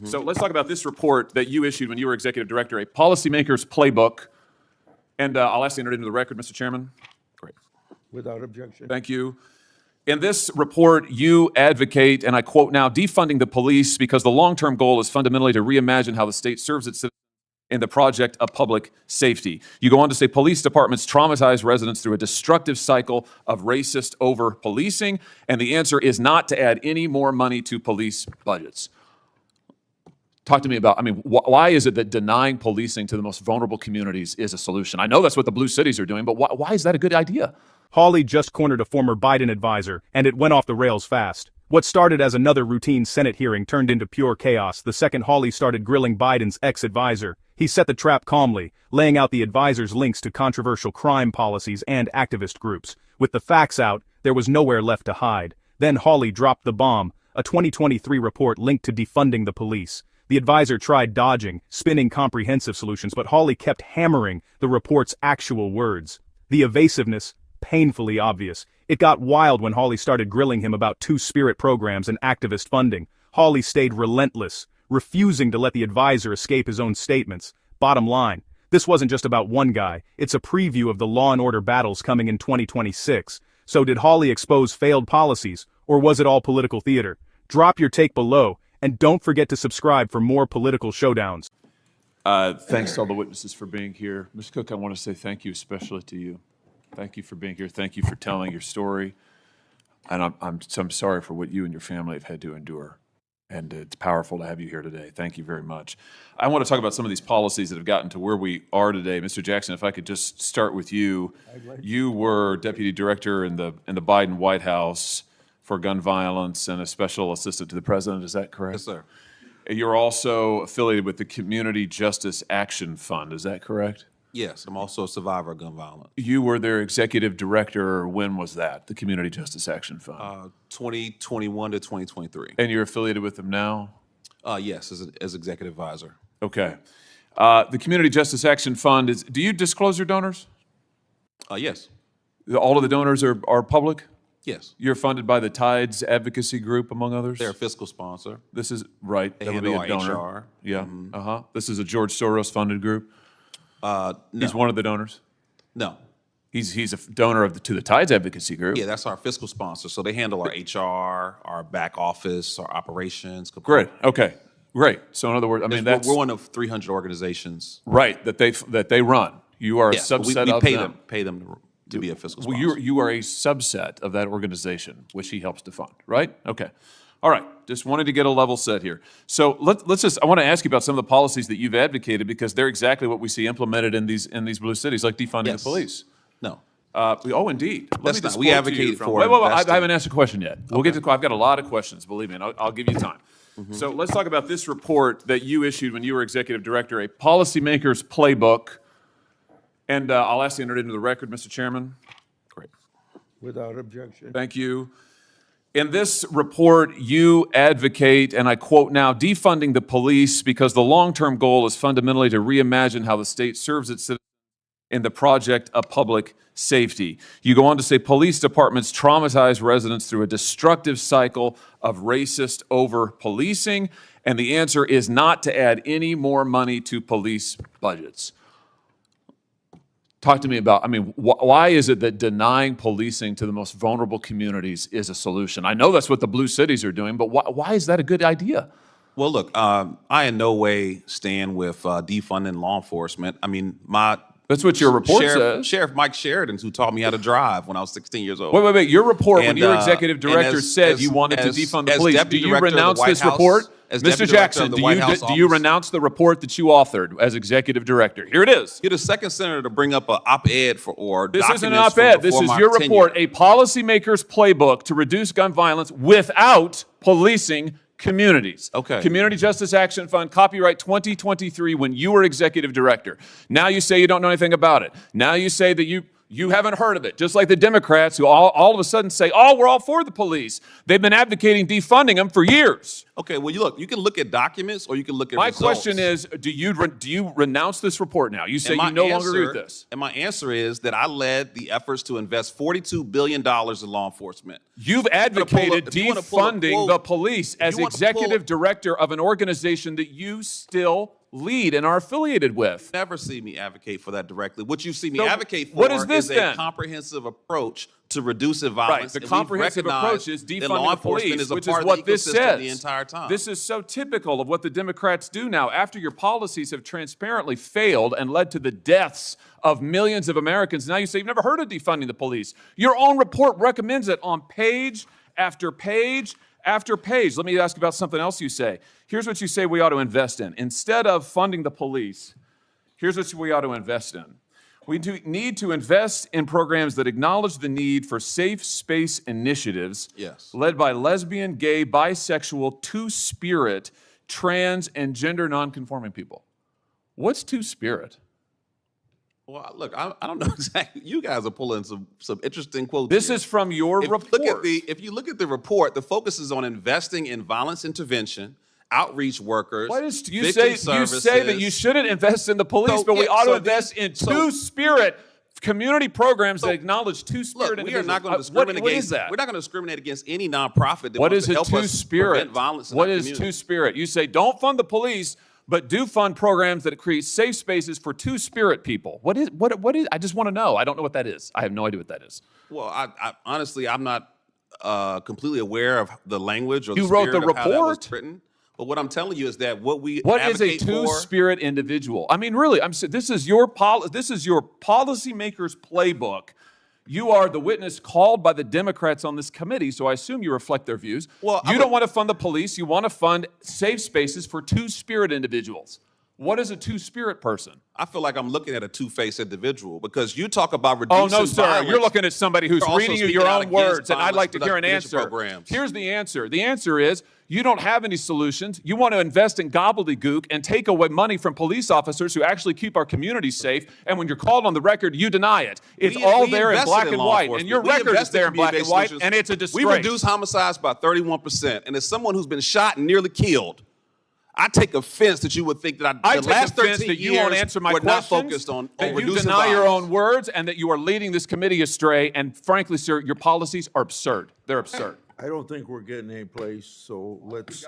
So let's talk about this report that you issued when you were executive director, a policymaker's playbook. And I'll ask you to enter it into the record, Mr. Chairman. Great. Without objection. Thank you. In this report, you advocate, and I quote now, defunding the police because the long-term goal is fundamentally to reimagine how the state serves its citizens in the project of public safety. You go on to say police departments traumatize residents through a destructive cycle of racist over-policing, and the answer is not to add any more money to police budgets. Talk to me about, why is it that denying policing to the most vulnerable communities is a solution? I know that's what the blue cities are doing, but why is that a good idea? Hawley just cornered a former Biden advisor, and it went off the rails fast. What started as another routine Senate hearing turned into pure chaos the second Hawley started grilling Biden's ex-advisor. He set the trap calmly, laying out the advisor's links to controversial crime policies and activist groups. With the facts out, there was nowhere left to hide. Then Hawley dropped the bomb, a 2023 report linked to defunding the police. The advisor tried dodging, spinning comprehensive solutions, but Hawley kept hammering the report's actual words. The evasiveness, painfully obvious. It got wild when Hawley started grilling him about two-spirit programs and activist funding. Hawley stayed relentless, refusing to let the advisor escape his own statements. Bottom line, this wasn't just about one guy, it's a preview of the law and order battles coming in 2026. So did Hawley expose failed policies, or was it all political theater? Drop your take below, and don't forget to subscribe for more political showdowns. Thanks to all the witnesses for being here. Ms. Cook, I want to say thank you especially to you. Thank you for being here. Thank you for telling your story. And I'm sorry for what you and your family have had to endure. And it's powerful to have you here today. Thank you very much. I want to talk about some of these policies that have gotten to where we are today. Mr. Jackson, if I could just start with you. You were deputy director in the Biden White House for gun violence and a special assistant to the president. Is that correct? Yes, sir. You're also affiliated with the Community Justice Action Fund. Is that correct? Yes, I'm also a survivor of gun violence. You were their executive director. When was that, the Community Justice Action Fund? 2021 to 2023. And you're affiliated with them now? Yes, as executive advisor. Okay. The Community Justice Action Fund, do you disclose your donors? Yes. All of the donors are public? Yes. You're funded by the Tides Advocacy Group, among others? They're a fiscal sponsor. This is, right. They that would be handle a our donor. HR. Yeah. This is a George Soros funded group? No. He's one of the donors? No. He's a donor to the Tides Advocacy Group? Yeah, that's our fiscal sponsor. So they handle our HR, our back office, our operations. Great. Okay. Great. So in other words, that's we're one of 300 organizations. Right, that they run. You are a subset we of pay them. pay them to be a fiscal sponsor. Well, you are a subset of that organization, which he helps to fund, right? Okay. All right. Just wanted to get a level set here. So I want to ask you about some of the policies that you've advocated because they're exactly what we see implemented in these blue cities, like defunding the police. No. Indeed. That's not. We advocate for Wait, I investing. haven't asked a question yet. We'll get to. I've got a lot of questions. Believe me, and I'll give you time. So let's talk about this report that you issued when you were executive director, a policymaker's playbook. And I'll ask you to enter it into the record, Mr. Chairman. Great. Without objection. Thank you. In this report, you advocate, and I quote now, defunding the police because the long-term goal is fundamentally to reimagine how the state serves its citizens in the project of public safety. You go on to say police departments traumatize residents through a destructive cycle of racist over-policing, and the answer is not to add any more money to police budgets. Talk to me about, why is it that denying policing to the most vulnerable communities is a solution? I know that's what the blue cities are doing, but why is that a good idea? Well, look, I in no way stand with defunding law enforcement. That's what your report says. Sheriff Mike Sheridan, who taught me how to drive when I was 16 years old. Wait. Your report, when your executive director said you wanted to defund the police, do you renounce this report? Mr. Jackson, do you renounce the report that you authored as executive director? Here it is. You're the second senator to bring up an op-ed or this documents isn't an op-ed. This is your report, a policymaker's playbook to reduce gun violence without policing communities. Okay. Community Justice Action Fund, copyright 2023, when you were executive director. Now you say you don't know anything about it. Now you say that You haven't heard of it. Just like the Democrats who all of a sudden say, oh, we're all for the police. They've been advocating defunding them for years. Okay, well, you can look at documents or you can look at My results. question is, do you renounce this report now? You say you no longer agree with this. And my answer is that I led the efforts to invest $42 billion in law enforcement. You've advocated defunding the police as executive director of an organization that you still lead and are affiliated with. Never see me advocate for that directly. What you see me advocate for what is this, is then? a comprehensive approach to reducing violence. Right. The comprehensive approach is defunding the police, which is what this says. The entire time. This is so typical of what the Democrats do now. After your policies have transparently failed and led to the deaths of millions of Americans, now you say you've never heard of defunding the police. Your own report recommends it on page after page after page. Let me ask you about something else you say. Here's what you say we ought to invest in. Instead of funding the police, here's what we ought to invest in. We need to invest in programs that acknowledge the need for safe space initiatives led by lesbian, gay, bisexual, two-spirit, trans, and gender nonconforming people. What's two-spirit? Well, look, I don't know exactly. You guys are pulling some interesting quotes. This here. is from your report. If you look at the report, the focus is on investing in violence intervention, outreach workers. You say that you shouldn't invest in the police, but we ought to invest in two-spirit community programs that acknowledge two-spirit individuals. We are not going to discriminate what is that? We're not going to discriminate against any nonprofit that what wants is to help us prevent violence in our community. What is two-spirit? You say don't fund the police, but do fund programs that create safe spaces for two-spirit people. What is? I just want to know. I don't know what that is. I have no idea what that is. Well, I honestly, I'm not completely aware of the language or the you wrote the spirit of how that was report. written. But what I'm telling you is that what is a two-spirit individual? I mean, really, this is your policymaker's playbook. You are the witness called by the Democrats on this committee, so I assume you reflect their views. Well, you don't want to fund the police. You want to fund safe spaces for two-spirit individuals. What is a two-spirit person? I feel like I'm looking at a two-faced indivial because you talk about reducing violence. Oh, no, sir. Violence. You're looking at somebody who's reading you your own words, and I'd like to hear an answer. Programs. Here's the answer. The answer is you don't have any solutions. You want to invest in gobbledygook and take away money from police officers who actually keep our communities safe, and when you're called on the record, you deny it. It's all there in black and white, and your record is there in black and white, and it's a disgrace. We reduced homicides by 31%, and as someone who's been shot and nearly killed, I take offense that you would think that the last 13 that you years won't answer my we're not questions, focused on that you reducing deny your violence. own words, and that you are leading this committee astray. And frankly, sir, your policies are absurd. They're absurd. I don't think we're getting any place, so let's